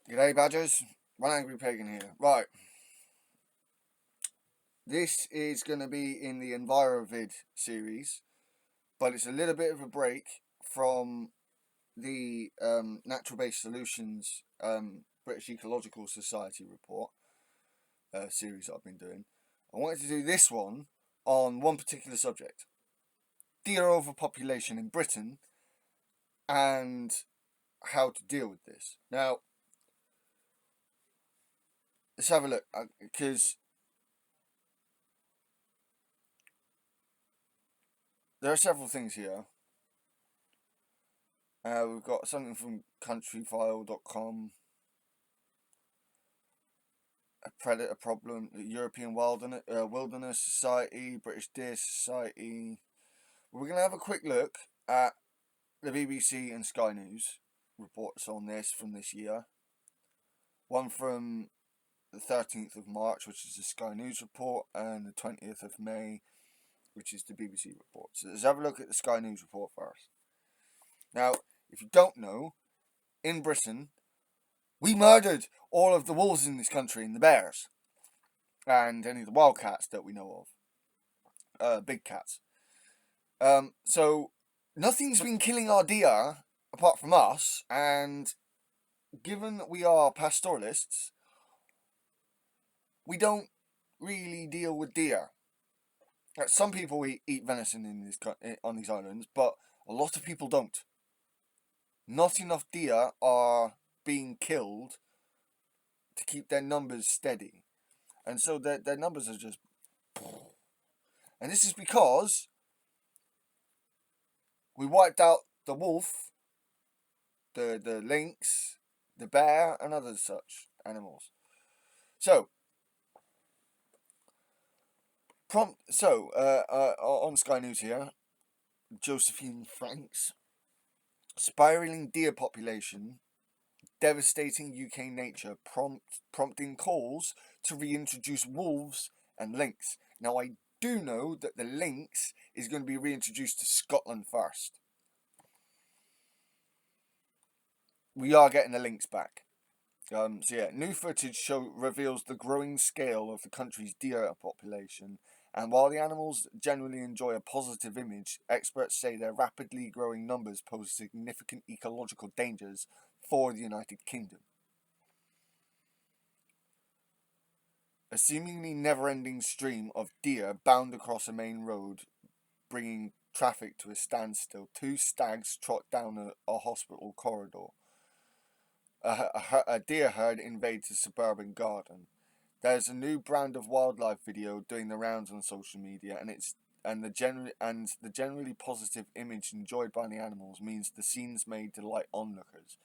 G'day Badgers, One Angry Pagan here. Right, this is going to be in the Enviro-Vid series, but it's a little bit of a break from the Natural Based Solutions British Ecological Society report series that I've been doing. I wanted to do this one on one particular subject: deer overpopulation in Britain and how to deal with this. Now, let's have a look, because there are several things here. We've got something from countryfile.com, a predator problem, the European Wilderness Society, British Deer Society. We're going to have a quick look at the BBC and Sky News reports on this from this year. One from the 13th of March, which is the Sky News report, and the 20th of May, which is the BBC report. So let's have a look at the Sky News report first. Now, if you don't know, in Britain, we murdered all of the wolves in this country and the bears. And any of the wildcats that we know of. Big cats. So, nothing's been killing our deer apart from us. And given that we are pastoralists, we don't really deal with deer. Some people eat venison on these islands, but a lot of people don't. Not enough deer are being killed to keep their numbers steady. And so their numbers are just... And this is because we wiped out the wolf, the lynx, the bear, and other such animals. So, on Sky News here, Josephine Franks, spiraling deer population, devastating UK nature, prompting calls to reintroduce wolves and lynx. Now, I do know that the lynx is going to be reintroduced to Scotland first. We are getting the lynx back. New footage reveals the growing scale of the country's deer population, and while the animals generally enjoy a positive image, experts say their rapidly growing numbers pose significant ecological dangers for the United Kingdom. A seemingly never-ending stream of deer bound across a main road, bringing traffic to a standstill. Two stags trot down a hospital corridor. A deer herd invades a suburban garden. There's a new brand of wildlife video doing the rounds on social media, and the generally positive image enjoyed by the animals means the scenes may delight onlookers.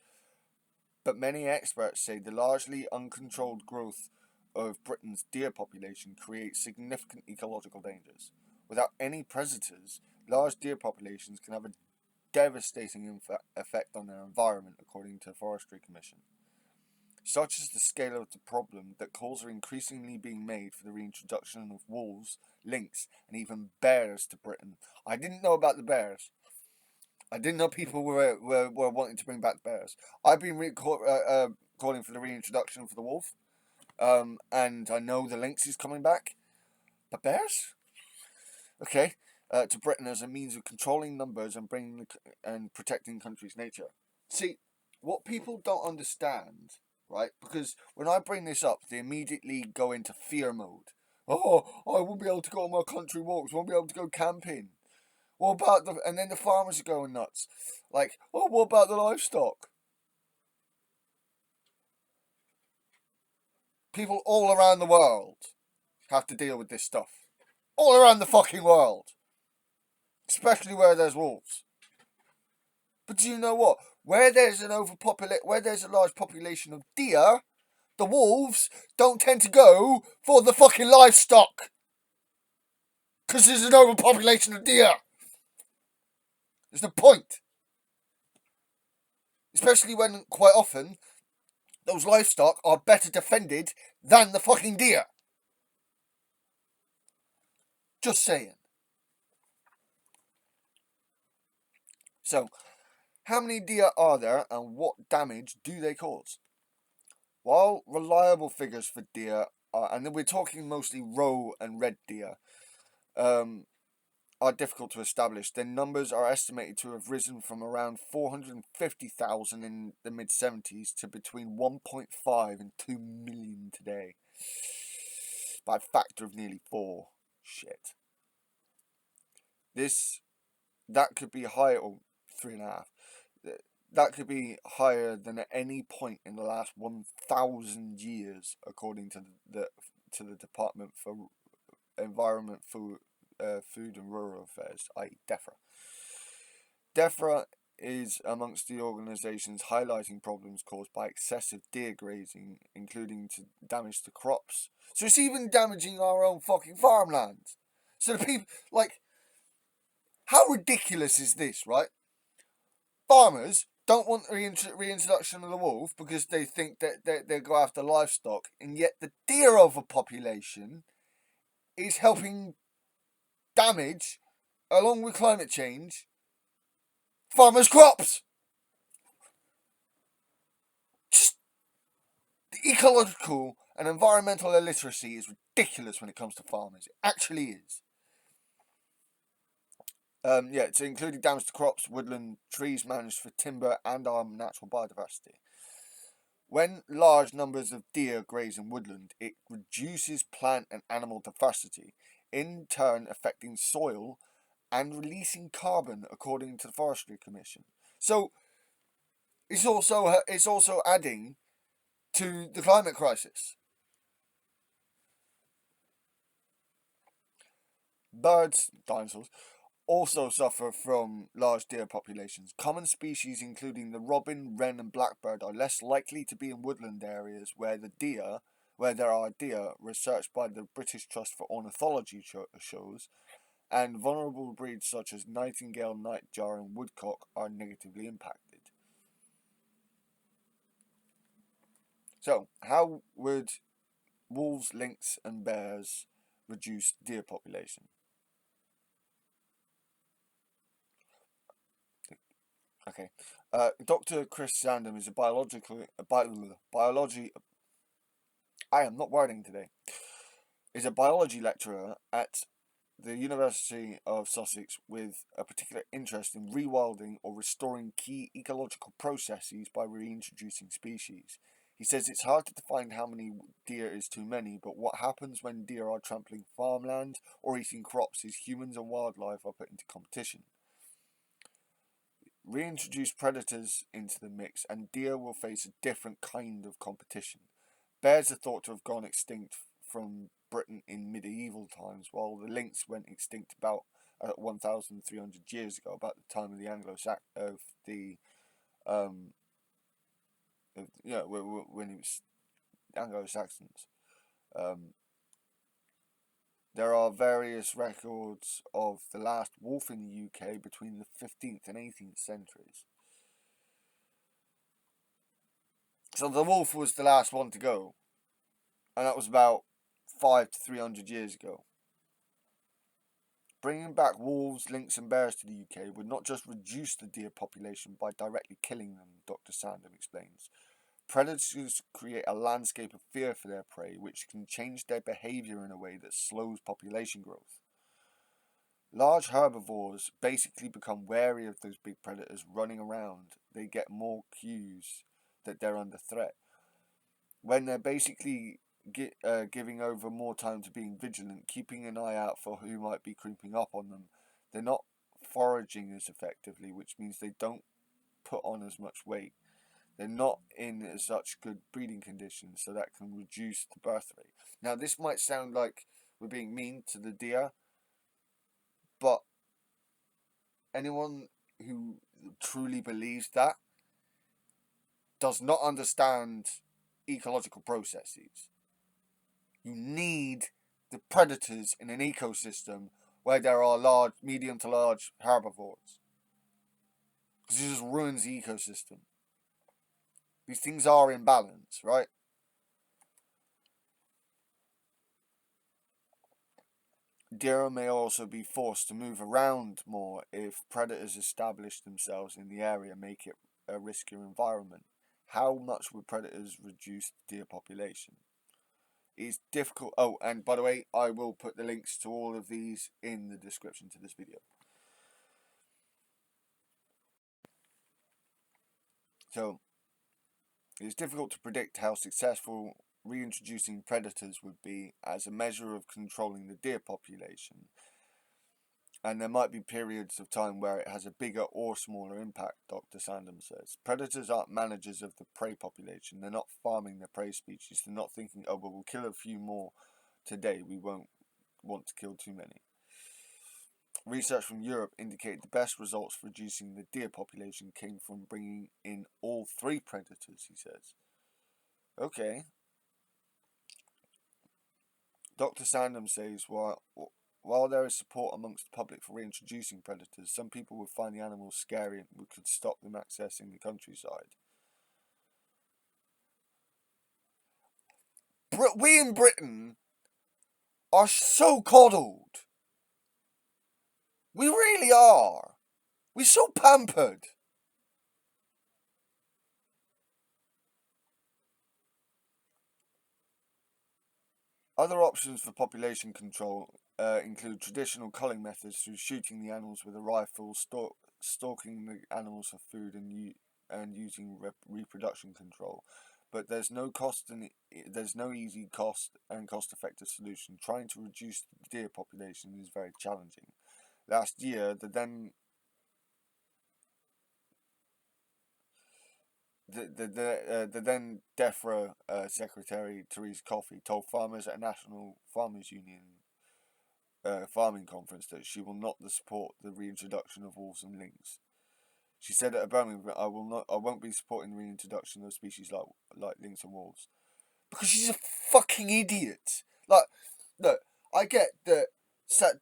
But many experts say the largely uncontrolled growth of Britain's deer population creates significant ecological dangers. Without any predators, large deer populations can have a devastating effect on their environment, according to the Forestry Commission. Such is the scale of the problem that calls are increasingly being made for the reintroduction of wolves, lynx, and even bears to Britain. I didn't know about the bears. I didn't know people were wanting to bring back bears. I've been calling for the reintroduction for the wolf, and I know the lynx is coming back. But bears? Okay. To Britain as a means of controlling numbers and protecting country's nature. See, what people don't understand, right? Because when I bring this up, they immediately go into fear mode. Oh, I won't be able to go on my country walks. Won't be able to go camping. What about and then the farmers are going nuts. Like, oh, what about the livestock? People all around the world have to deal with this stuff. All around the fucking world. Especially where there's wolves. But do you know what? Where there's a large population of deer, the wolves don't tend to go for the fucking livestock. Because there's an overpopulation of deer. There's no point. Especially when, quite often, those livestock are better defended than the fucking deer. Just saying. So, how many deer are there and what damage do they cause? While reliable figures for deer are, and then we're talking mostly roe and red deer, um, are difficult to establish, their numbers are estimated to have risen from around 450,000 in the mid 70s to between 1.5 and 2 million today. By a factor of nearly 4. Shit. That could be higher, or 3.5. That could be higher than at any point in the last 1,000 years, according to the Department for Environment, Food and Rural Affairs, i.e. DEFRA. DEFRA is amongst the organisations highlighting problems caused by excessive deer grazing, including damage to crops. So it's even damaging our own fucking farmlands. So the people, like, how ridiculous is this, right? Farmers don't want the reintroduction of the wolf because they think that they go after livestock, and yet the deer overpopulation is helping damage, along with climate change, farmers' crops. Just the ecological and environmental illiteracy is ridiculous when it comes to farmers. It actually is. It's including damage to crops, woodland, trees managed for timber, and our natural biodiversity. When large numbers of deer graze in woodland, it reduces plant and animal diversity, in turn affecting soil and releasing carbon, according to the Forestry Commission. So it's also adding to the climate crisis. Birds, dinosaurs, also suffer from large deer populations. Common species, including the robin, wren, and blackbird, are less likely to be in woodland areas where there are deer. Research by the British Trust for Ornithology shows, and vulnerable breeds such as nightingale, nightjar, and woodcock are negatively impacted. So, how would wolves, lynx, and bears reduce deer population? Okay. Dr. Chris Sandham is a biology. I am not wording today. Is a biology lecturer at the University of Sussex with a particular interest in rewilding or restoring key ecological processes by reintroducing species. He says it's hard to define how many deer is too many, but what happens when deer are trampling farmland or eating crops is humans and wildlife are put into competition. Reintroduce predators into the mix, and deer will face a different kind of competition. Bears are thought to have gone extinct from Britain in medieval times, while the lynx went extinct about 1,300 years ago, about the time of the when it was Anglo-Saxons. There are various records of the last wolf in the UK between the 15th and 18th centuries. So the wolf was the last one to go, and that was about 500 to 300 years ago. Bringing back wolves, lynx, and bears to the UK would not just reduce the deer population by directly killing them, Dr. Sandham explains. Predators create a landscape of fear for their prey, which can change their behaviour in a way that slows population growth. Large herbivores basically become wary of those big predators running around. They get more cues that they're under threat. When they're basically giving over more time to being vigilant, keeping an eye out for who might be creeping up on them, they're not foraging as effectively, which means they don't put on as much weight. They're not in as such good breeding conditions, so that can reduce the birth rate. Now, this might sound like we're being mean to the deer, but anyone who truly believes that does not understand ecological processes. You need the predators in an ecosystem where there are medium to large herbivores. Because it just ruins the ecosystem. These things are in balance, right? Deer may also be forced to move around more if predators establish themselves in the area, make it a riskier environment. how much would predators reduce the deer population? It's difficult. Oh, and by the way, I will put the links to all of these in the description to this video. So, it's difficult to predict how successful reintroducing predators would be as a measure of controlling the deer population, and there might be periods of time where it has a bigger or smaller impact, Dr. Sandham says. Predators aren't managers of the prey population. They're not farming their prey species. They're not thinking, oh, well, we'll kill a few more today. We won't want to kill too many. Research from Europe indicated the best results for reducing the deer population came from bringing in all three predators, he says. Okay. Dr. Sandham says, while there is support amongst the public for reintroducing predators, some people would find the animals scary and could stop them accessing the countryside. We in Britain are so coddled. We really are. We're so pampered. Other options for population control include traditional culling methods through shooting the animals with a rifle, stalking the animals for food, and using reproduction control. But there's no easy cost-effective solution. Trying to reduce the deer population is very challenging. Last year, the then DEFRA Secretary Therese Coffey told farmers at a National Farmers Union farming conference that she will not support the reintroduction of wolves and lynx. She said at a Birmingham, I won't be supporting the reintroduction of species like lynx and wolves, because she's a fucking idiot. Like, look, I get that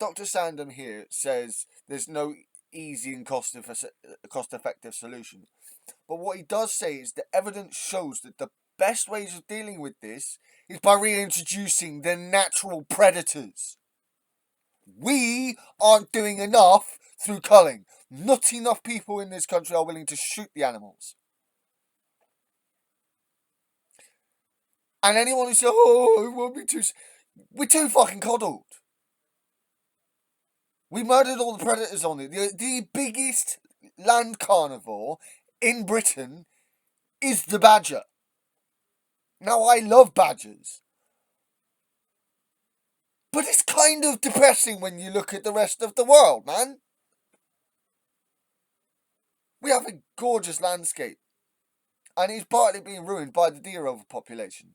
Dr. Sandham here says there's no easy and cost-effective solution. But what he does say is the evidence shows that the best ways of dealing with this is by reintroducing the natural predators. We aren't doing enough through culling. Not enough people in this country are willing to shoot the animals. And anyone who says, oh, it won't be too... We're too fucking coddled. We murdered all the predators on it. The biggest land carnivore in Britain is the badger. Now, I love badgers. But it's kind of depressing when you look at the rest of the world, man. We have a gorgeous landscape. And it's partly being ruined by the deer overpopulation.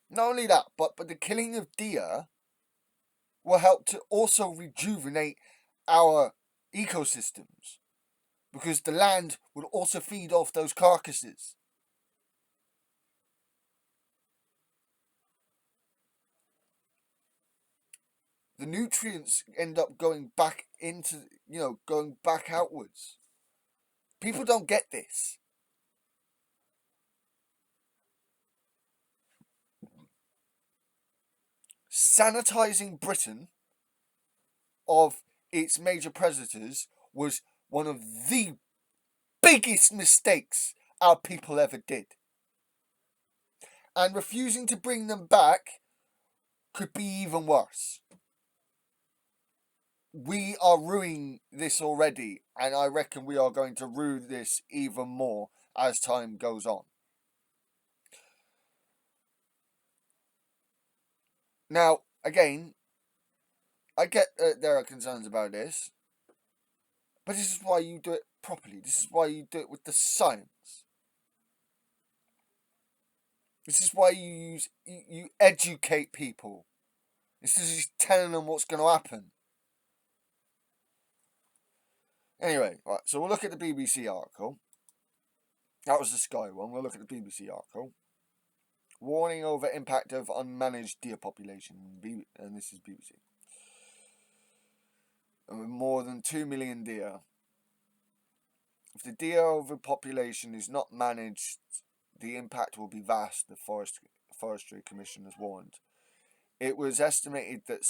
Not only that, but the killing of deer will help to also rejuvenate our ecosystems. Because the land will also feed off those carcasses. The nutrients end up going back into, going back outwards. People don't get this. Sanitizing Britain of its major predators was one of the biggest mistakes our people ever did. And refusing to bring them back could be even worse. We are ruining this already, and I reckon we are going to ruin this even more as time goes on. Now, again, I get there are concerns about this, but this is why you do it properly. This is why you do it with the science. This is why you educate people. This is just telling them what's going to happen. Anyway, right, so we'll look at the BBC article. That was the Sky one. We'll look at the BBC article. Warning over impact of unmanaged deer population. And this is BBC. And with more than 2 million deer. If the deer overpopulation is not managed, the impact will be vast, the Forestry Commission has warned. It was estimated that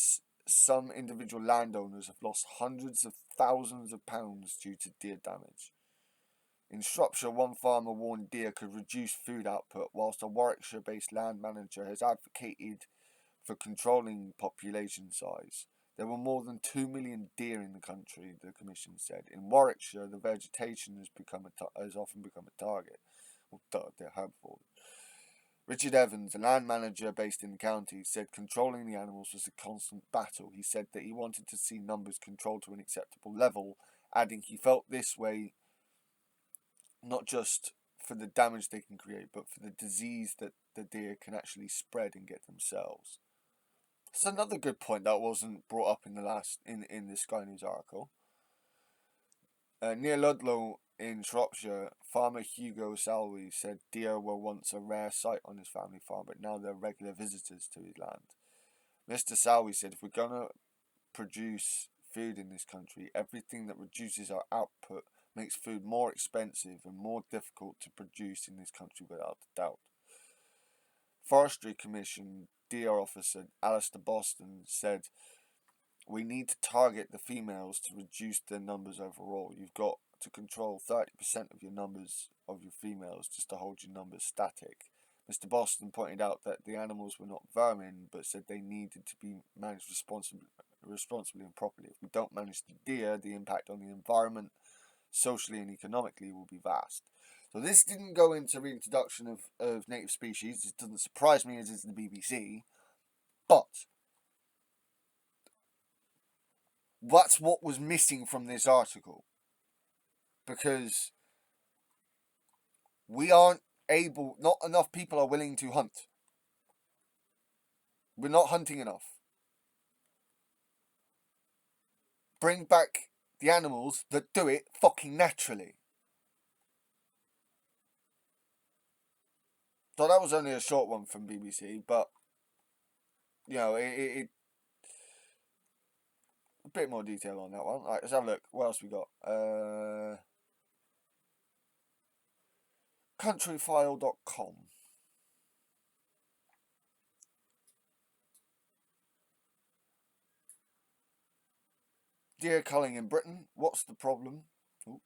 some individual landowners have lost hundreds of thousands of pounds due to deer damage. In Shropshire, one farmer warned deer could reduce food output, whilst a Warwickshire-based land manager has advocated for controlling population size. There were more than 2 million deer in the country, the commission said. In Warwickshire, the vegetation has often become a target. Well, they're helpful. Richard Evans, a land manager based in the county, said controlling the animals was a constant battle. He said that he wanted to see numbers controlled to an acceptable level, adding he felt this way not just for the damage they can create, but for the disease that the deer can actually spread and get themselves. It's another good point that wasn't brought up in the Sky News article. Near Ludlow in Shropshire, farmer Hugo Salwi said deer were once a rare sight on his family farm, but now they're regular visitors to his land. Mr. Salwi said, if we're going to produce food in this country, everything that reduces our output makes food more expensive and more difficult to produce in this country without a doubt. Forestry Commission deer officer Alistair Boston said, we need to target the females to reduce their numbers overall. You've got to control 30% of your numbers of your females just to hold your numbers static. Mr. Boston pointed out that the animals were not vermin, but said they needed to be managed responsibly and properly. If we don't manage the deer, the impact on the environment, socially and economically, will be vast. So this didn't go into reintroduction of native species. It doesn't surprise me as it's the BBC, but that's what was missing from this article, because not enough people are willing to hunt. We're not hunting enough. Bring back the animals that do it fucking naturally. So that was only a short one from BBC, but it a bit more detail on that one. Right, let's have a look. What else we got? Countryfile.com. Deer culling in Britain. What's the problem? Ooh.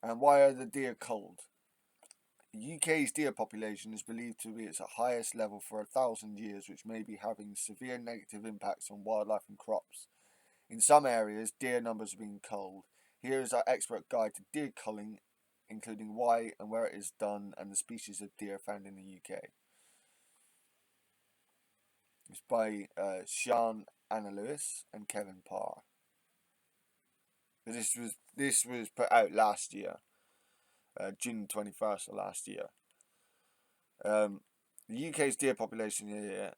And why are the deer culled? The UK's deer population is believed to be at its highest level for 1,000 years, which may be having severe negative impacts on wildlife and crops. In some areas, deer numbers are being culled. Here is our expert guide to deer culling, including why and where it is done and the species of deer found in the UK. It's by Sian Anna Lewis and Kevin Parr. This was put out last year, June 21st of last year. The UK's deer population here,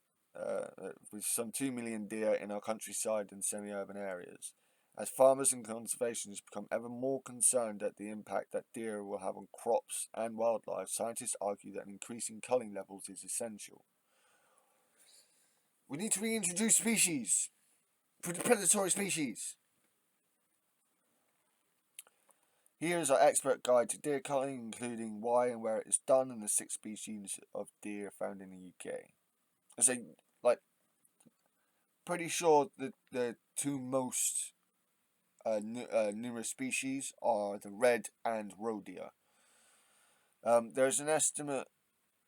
with some 2 million deer in our countryside and semi-urban areas. As farmers and conservationists become ever more concerned at the impact that deer will have on crops and wildlife, scientists argue that increasing culling levels is essential. We need to reintroduce species, predatory species. Here is our expert guide to deer culling, including why and where it is done and the 6 species of deer found in the UK. Pretty sure that the 2 most numerous species are the red and roe deer. There's an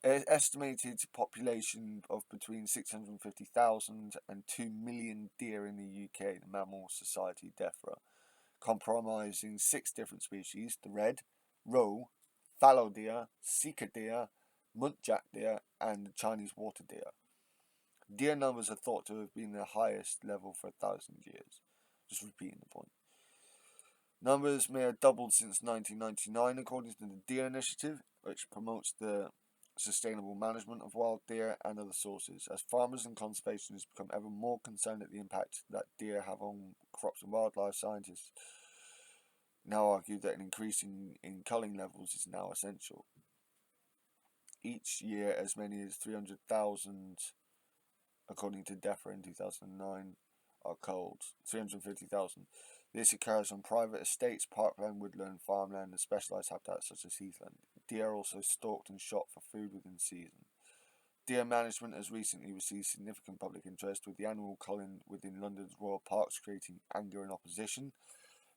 estimated population of between 650,000 and 2 million deer in the UK, the Mammal Society DEFRA, comprising 6 different species: the red, roe, fallow deer, sika deer, muntjac deer, and the Chinese water deer. Deer numbers are thought to have been the highest level for 1,000 years. Just repeating the point. Numbers may have doubled since 1999, according to the Deer Initiative, which promotes the sustainable management of wild deer and other sources. As farmers and conservationists become ever more concerned at the impact that deer have on crops and wildlife, scientists now argue that an increase in culling levels is now essential. Each year, as many as 300,000, according to DEFRA in 2009, are culled. 350,000. This occurs on private estates, parkland, woodland, farmland, and specialised habitats such as heathland. Deer are also stalked and shot for food within season. Deer management has recently received significant public interest, with the annual culling within London's royal parks creating anger and opposition.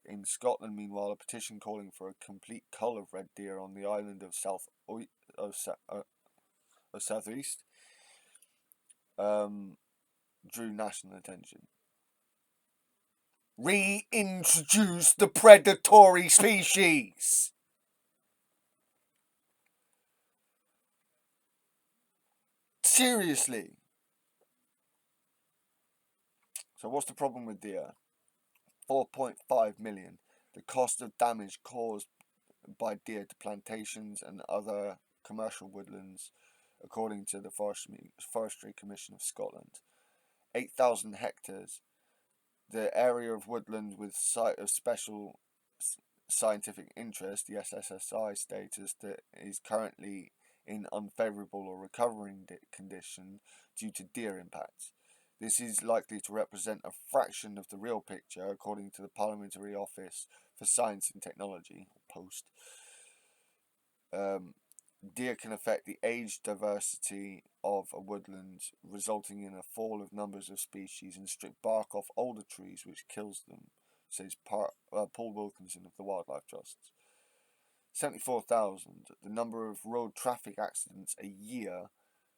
In Scotland, meanwhile, a petition calling for a complete cull of red deer on the island of South East drew national attention. Reintroduce the predatory species. Seriously. So what's the problem with deer? 4.5 million. The cost of damage caused by deer to plantations and other commercial woodlands, according to the Forestry Commission of Scotland. 8,000 hectares. The area of woodland with site of special scientific interest, the SSSI status, that is currently in unfavourable or recovering condition due to deer impacts. This is likely to represent a fraction of the real picture, according to the Parliamentary Office for Science and Technology, POST. Deer can affect the age diversity of a woodland, resulting in a fall of numbers of species and strip bark off older trees, which kills them, says Paul Wilkinson of the Wildlife Trust. 74,000. The number of road traffic accidents a year,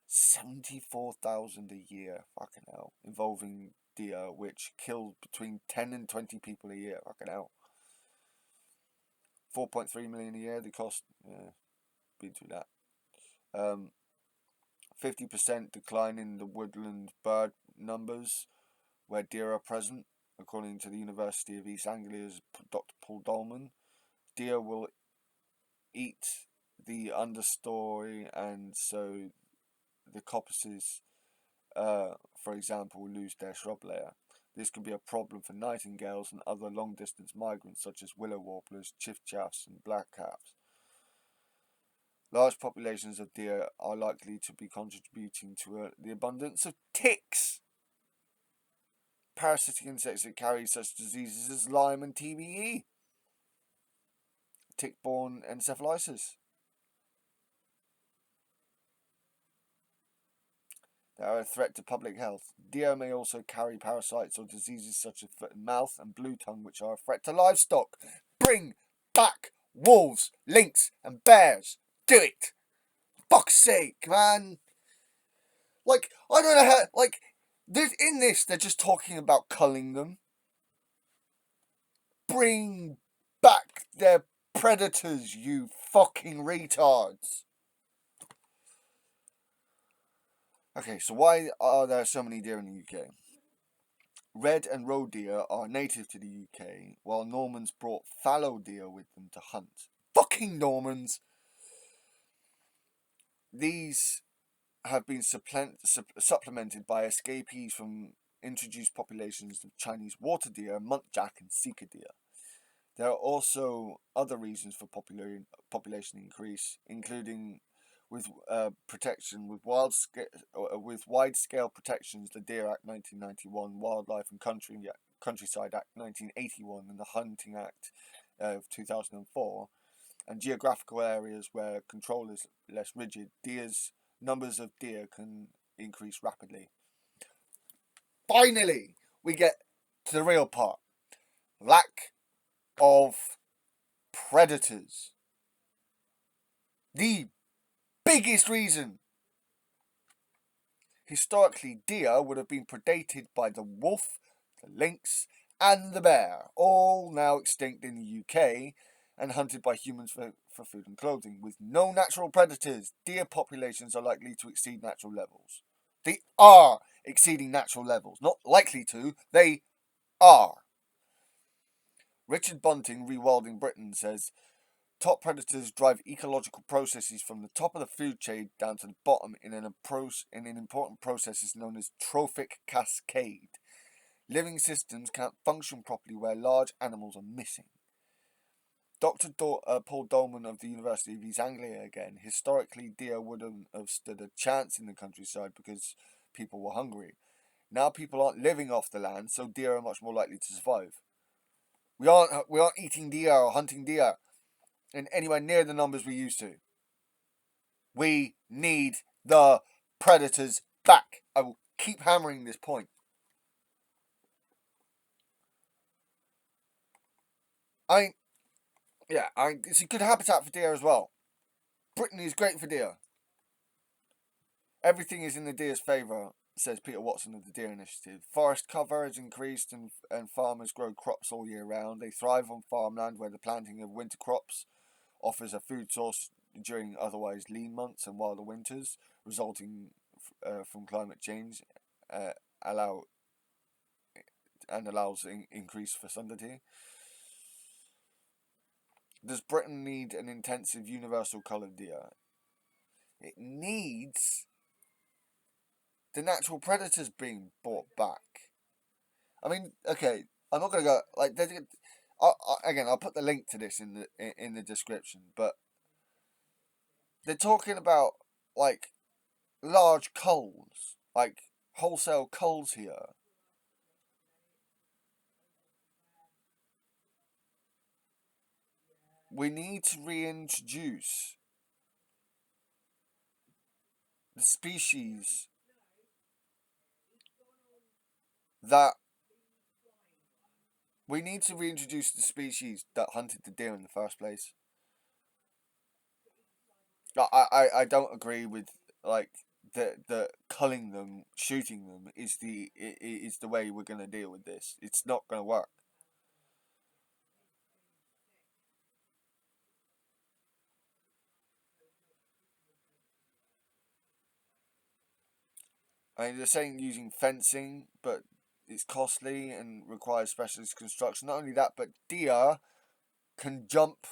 74,000 a year, fucking hell, involving deer, which kill between 10 and 20 people a year, fucking hell. 4.3 million a year, the cost, been through that. 50% decline in the woodland bird numbers where deer are present, according to the University of East Anglia's Dr. Paul Dolman. Deer will eat the understory, and so the coppices, for example, lose their shrub layer. This can be a problem for nightingales and other long-distance migrants such as willow warblers, chiffchaffs, and blackcaps. Large populations of deer are likely to be contributing to the abundance of ticks, parasitic insects that carry such diseases as Lyme and TBE, tick-borne encephalitis. They are a threat to public health. Deer may also carry parasites or diseases such as foot and mouth and blue tongue, which are a threat to livestock. Bring back wolves, lynx, and bears. Do it! Fuck's sake, man! Like, I don't know how, like, in this, they're just talking about culling them. Bring back their predators, you fucking retards. Okay, so why are there so many deer in the UK? Red and roe deer are native to the UK, while Normans brought fallow deer with them to hunt. Fucking Normans! These have been supplemented by escapees from introduced populations of Chinese water deer, muntjac, and sika deer. There are also other reasons for population increase, including with protection with wide-scale protections, the Deer Act 1991, Wildlife and Countryside Act 1981, and the Hunting Act of 2004, and geographical areas where control is less rigid. Numbers of deer can increase rapidly. Finally, we get to the real part. Lack of predators. The biggest reason. Historically, deer would have been predated by the wolf, the lynx, and the bear, all now extinct in the UK and hunted by humans for food and clothing. With no natural predators, deer populations are likely to exceed natural levels. They are exceeding natural levels. Not likely to, they are. Richard Bunting, Rewilding Britain, says, top predators drive ecological processes from the top of the food chain down to the bottom in an important process known as trophic cascade. Living systems can't function properly where large animals are missing. Dr. Paul Dolman of the University of East Anglia again. Historically, deer wouldn't have stood a chance in the countryside because people were hungry. Now people aren't living off the land, so deer are much more likely to survive. We aren't eating deer or hunting deer in anywhere near the numbers we used to. We need the predators back. I will keep hammering this point. I yeah, it's a good habitat for deer as well. Brittany is great for deer. Everything is in the deer's favour, says Peter Watson of the Deer Initiative. Forest cover has increased and farmers grow crops all year round. They thrive on farmland where the planting of winter crops offers a food source during otherwise lean months and wilder winters, resulting from climate change, uh, allow allows increased fecundity. Does Britain need an intensive universal coloured deer? It needs the natural predators being brought back. I mean, okay, I'm not gonna go like. Again, I'll put the link to this in the description. But they're talking about like large culls, like wholesale culls here. We need to reintroduce the species that we need to reintroduce the species that hunted the deer in the first place. I don't agree with like the culling them, shooting them is the way we're gonna deal with this. It's not gonna work. I mean, they're saying using fencing, but it's costly and requires specialist construction. Not only that, but deer can jump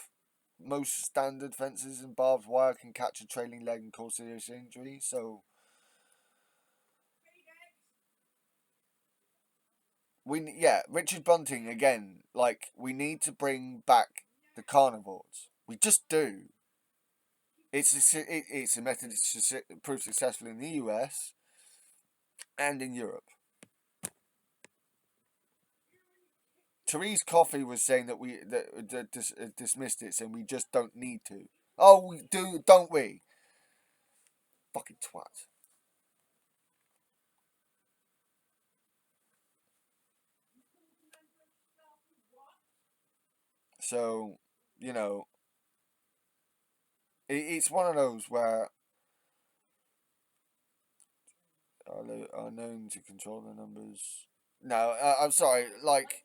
most standard fences, and barbed wire can catch a trailing leg and cause serious injury. So Richard Bunting again. Like we need to bring back the carnivores. We just do. It's a method that's proved successful in the US and in Europe. Therese Coffey was saying that dismissed it, saying we just don't need to. Oh, we do, don't we? Fucking twat. So, you know, it's one of those where are known to control the numbers. No, I'm sorry. Like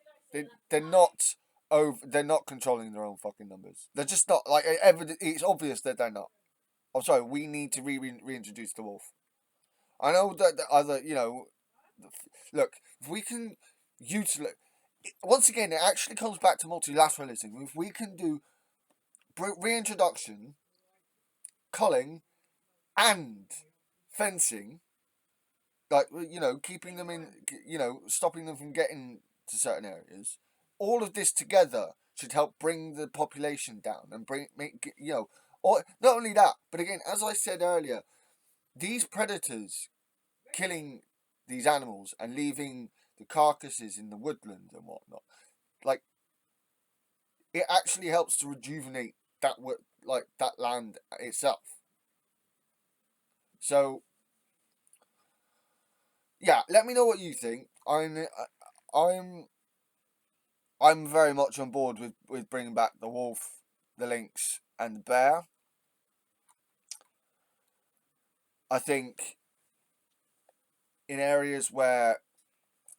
they're not over. They're not controlling their own fucking numbers. They're just not like it's obvious that they're not. I'm sorry. We need to reintroduce the wolf. I know that the other, look, if we can utilize, once again, it actually comes back to multilateralism. If we can do reintroduction, culling, and fencing, like, keeping them in, stopping them from getting to certain areas, all of this together should help bring the population down and or not only that, but again, as I said earlier, these predators killing these animals and leaving the carcasses in the woodland and whatnot, like it actually helps to rejuvenate that land itself. So yeah, let me know what you think. I'm I'm very much on board with bringing back the wolf, the lynx, and the bear. I think in areas where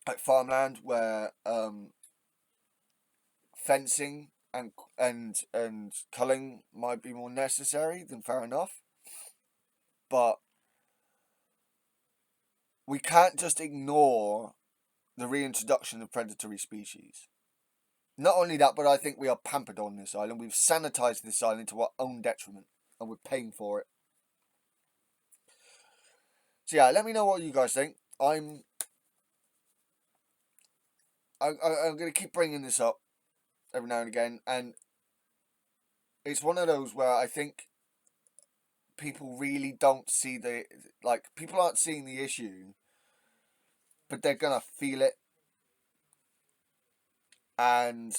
like farmland where fencing and culling might be more necessary, then fair enough. But we can't just ignore the reintroduction of predatory species. Not only that, but I think we are pampered on this island. We've sanitized this island to our own detriment, and we're paying for it. So yeah, let me know what you guys think. I'm going to keep bringing this up every now and again, and it's one of those where I think people really don't see people aren't seeing the issue, but they're gonna feel it, and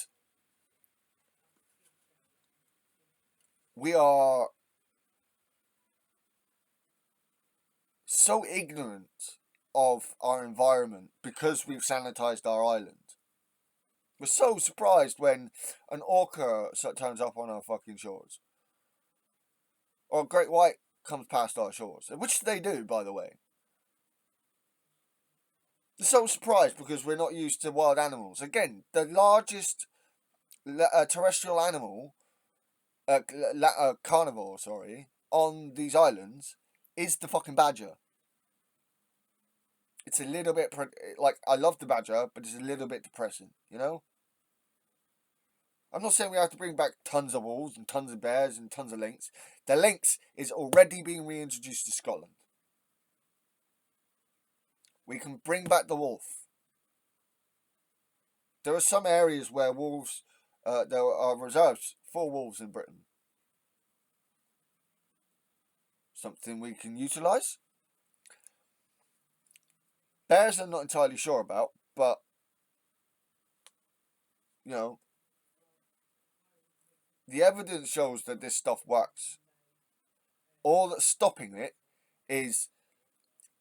we are so ignorant of our environment because we've sanitized our island. We're so surprised when an orca turns up on our fucking shores. Or a great white comes past our shores. Which they do, by the way. We're so surprised because we're not used to wild animals. Again, the largest terrestrial animal, carnivore, sorry, on these islands is the fucking badger. It's a little bit, I love the badger, but it's a little bit depressing, you know? I'm not saying we have to bring back tons of wolves and tons of bears and tons of lynx. The lynx is already being reintroduced to Scotland. We can bring back the wolf. There are some areas where wolves, there are reserves for wolves in Britain. Something we can utilise. Bears I'm not entirely sure about, but, you know, the evidence shows that this stuff works. All that's stopping it is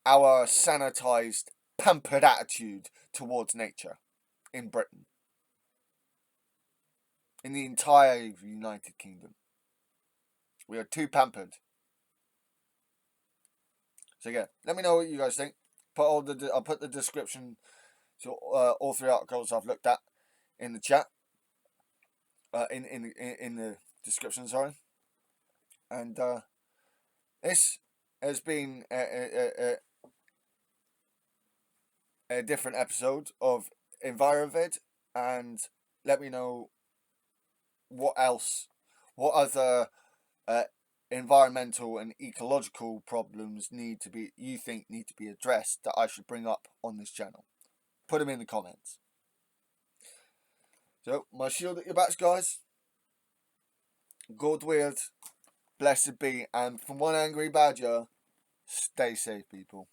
our sanitised, pampered attitude towards nature in Britain. In the entire United Kingdom. We are too pampered. So yeah, let me know what you guys think. I'll put the description to all three articles I've looked at in the chat. In the description, sorry. And this has been a different episode of Enviro-Vid, and let me know what other environmental and ecological problems need to be addressed that I should bring up on this channel. Put them in the comments. So, my shield at your backs, guys. God weird, blessed be, and from one angry badger, stay safe, people.